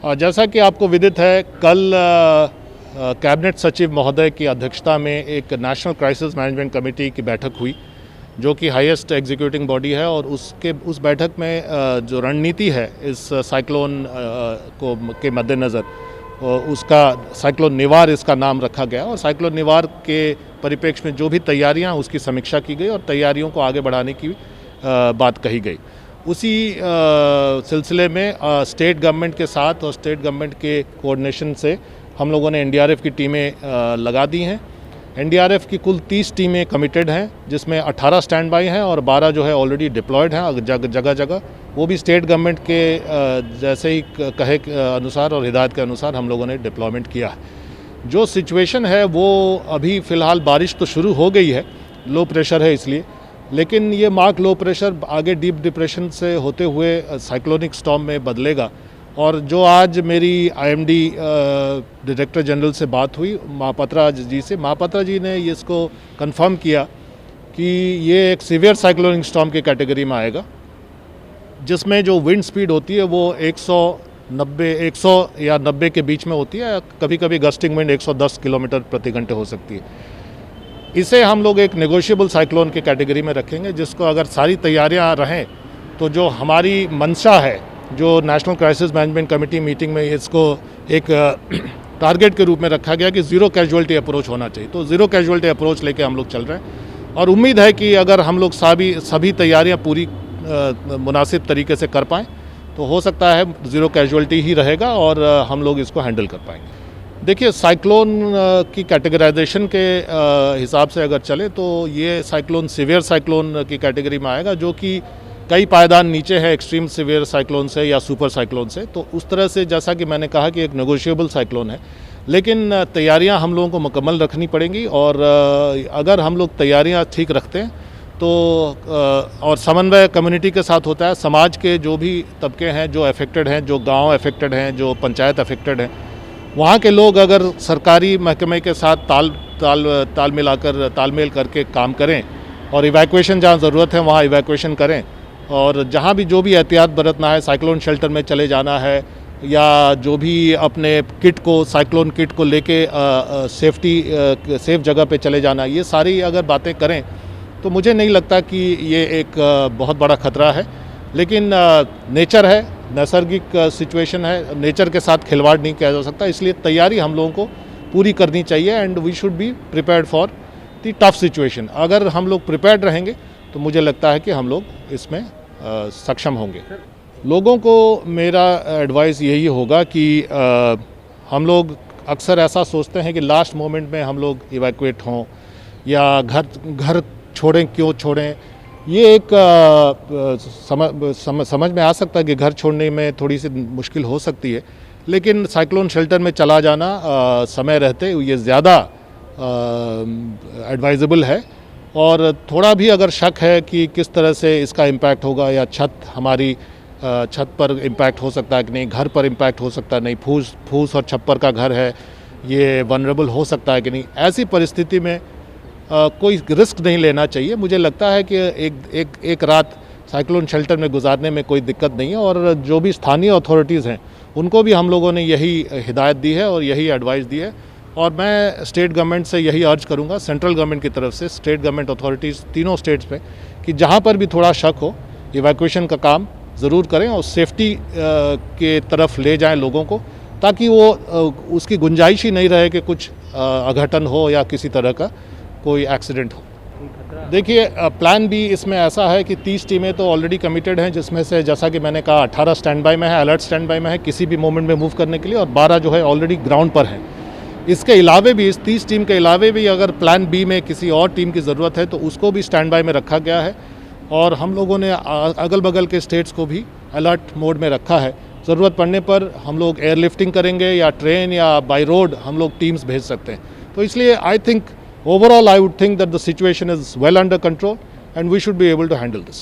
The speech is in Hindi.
जैसा कि आपको विदित है, कल कैबिनेट सचिव महोदय की अध्यक्षता में एक नेशनल क्राइसिस मैनेजमेंट कमेटी की बैठक हुई, जो कि हाईएस्ट एग्जीक्यूटिंग बॉडी है। और उस बैठक में जो रणनीति है इस साइक्लोन के मद्देनज़र, उसका साइक्लोन निवार इसका नाम रखा गया। और साइक्लोन निवार के परिप्रेक्ष्य में जो भी तैयारियां, उसकी समीक्षा की गई और तैयारियों को आगे बढ़ाने की बात कही गई। उसी सिलसिले में स्टेट गवर्नमेंट के साथ और स्टेट गवर्नमेंट के कोऑर्डिनेशन से हम लोगों ने एनडीआरएफ की टीमें लगा दी हैं। एनडीआरएफ की कुल 30 टीमें कमिटेड हैं, जिसमें 18 स्टैंड बाई हैं और 12 जो है ऑलरेडी डिप्लॉयड हैं जगह जगह। वो भी स्टेट गवर्नमेंट के जैसे ही कहे अनुसार और हिदायत के अनुसार हम लोगों ने डिप्लॉयमेंट किया है। जो सिचुएशन है वो अभी फ़िलहाल बारिश तो शुरू हो गई है, लो प्रेशर है इसलिए, लेकिन ये मार्क लो प्रेशर आगे डीप डिप्रेशन से होते हुए साइक्लोनिक स्टॉर्म में बदलेगा। और जो आज मेरी आईएमडी डायरेक्टर जनरल से बात हुई महापात्रा जी से, महापात्रा जी ने इसको कंफर्म किया कि ये एक सीवियर साइक्लोनिक स्टॉर्म की कैटेगरी में आएगा, जिसमें जो विंड स्पीड होती है वो 100 या 90 के बीच में होती है। कभी कभी गस्टिंग विंड 110 किलोमीटर प्रति घंटे हो सकती है। इसे हम लोग एक नेगोशिएबल साइक्लोन की कैटेगरी में रखेंगे, जिसको अगर सारी तैयारियां रहें तो जो हमारी मंशा है, जो national crisis management committee meeting में इसको एक टारगेट के रूप में रखा गया कि ज़ीरो कैजुअल्टी अप्रोच होना चाहिए, तो ज़ीरो कैजुअल्टी अप्रोच लेके हम लोग चल रहे हैं। और उम्मीद है कि अगर हम लोग सभी तैयारियां पूरी मुनासिब तरीके से कर पाएँ तो हो सकता है ज़ीरो कैजुअल्टी ही रहेगा और हम लोग इसको हैंडल कर पाएंगे। देखिए, साइक्लोन की कैटेगराइजेशन के हिसाब से अगर चले तो ये साइक्लोन सीवियर साइक्लोन की कैटेगरी में आएगा, जो कि कई पायदान नीचे है एक्सट्रीम सीवियर साइक्लोन से या सुपर साइक्लोन से। तो उस तरह से जैसा कि मैंने कहा कि एक नेगोशिएबल साइक्लोन है, लेकिन तैयारियां हम लोगों को मुकम्मल रखनी पड़ेंगी। और अगर हम लोग तैयारियां ठीक रखते हैं तो और समन्वय कम्युनिटी के साथ होता है, समाज के जो भी तबके हैं जो अफेक्टेड हैं, जो गाँव अफेक्टेड हैं, जो पंचायत अफेक्टेड हैं, वहाँ के लोग अगर सरकारी महकमे के साथ तालमेल करके काम करें और इवैक्यूएशन जहाँ ज़रूरत है वहाँ इवैक्यूएशन करें, और जहाँ भी जो भी एहतियात बरतना है, साइक्लोन शेल्टर में चले जाना है या जो भी अपने किट को साइक्लोन किट को लेके सेफ जगह पे चले जाना, ये सारी अगर बातें करें तो मुझे नहीं लगता कि ये एक बहुत बड़ा खतरा है। लेकिन नेचर है, नैसर्गिक सिचुएशन है, नेचर के साथ खिलवाड़ नहीं किया जा सकता, इसलिए तैयारी हम लोगों को पूरी करनी चाहिए and we should be prepared for the tough situation. अगर हम लोग प्रिपेयर्ड रहेंगे तो मुझे लगता है कि हम लोग इसमें सक्षम होंगे। लोगों को मेरा एडवाइस यही होगा कि हम लोग अक्सर ऐसा सोचते हैं कि लास्ट मोमेंट में हम लोग इवैक्यूएट हों या घर छोड़ें, क्यों छोड़ें। ये एक समझ में आ सकता है कि घर छोड़ने में थोड़ी सी मुश्किल हो सकती है, लेकिन साइक्लोन शेल्टर में चला जाना समय रहते ये ज़्यादा एडवाइजेबल है। और थोड़ा भी अगर शक है कि किस तरह से इसका इम्पैक्ट होगा या हमारी छत पर इम्पैक्ट हो सकता है कि नहीं, घर पर इम्पैक्ट हो सकता है नहीं, फूस और छप्पर का घर है, ये वनरेबल हो सकता है कि नहीं, ऐसी परिस्थिति में कोई रिस्क नहीं लेना चाहिए। मुझे लगता है कि एक रात साइक्लोन शेल्टर में गुजारने में कोई दिक्कत नहीं है। और जो भी स्थानीय अथॉरिटीज़ हैं उनको भी हम लोगों ने यही हिदायत दी है और यही एडवाइस दी है। और मैं स्टेट गवर्नमेंट से यही अर्ज करूंगा, सेंट्रल गवर्नमेंट की तरफ से स्टेट गवर्नमेंट अथॉरिटीज़ तीनों स्टेट्स में, कि जहां पर भी थोड़ा शक हो इवैक्यूएशन का काम ज़रूर करें और सेफ्टी के तरफ ले जाएं लोगों को, ताकि वो उसकी गुंजाइश ही नहीं रहे कि कुछ अघटन हो या किसी तरह का कोई एक्सीडेंट हो। देखिए, प्लान बी इसमें ऐसा है कि 30 टीमें तो ऑलरेडी कमिटेड हैं, जिसमें से जैसा कि मैंने कहा 18 स्टैंड बाई में है, अलर्ट स्टैंड बाई में है किसी भी मोमेंट में मूव करने के लिए, और 12 जो है ऑलरेडी ग्राउंड पर हैं। इसके अलावे भी, इस 30 टीम के अलावे भी अगर प्लान बी में किसी और टीम की ज़रूरत है तो उसको भी स्टैंड बाई में रखा गया है। और हम लोगों ने अगल बगल के स्टेट्स को भी अलर्ट मोड में रखा है। ज़रूरत पड़ने पर हम लोग एयरलिफ्टिंग करेंगे या ट्रेन या बाई रोड हम लोग टीम्स भेज सकते हैं। तो इसलिए I think overall I would think that the situation is well under control and we should be able to handle this.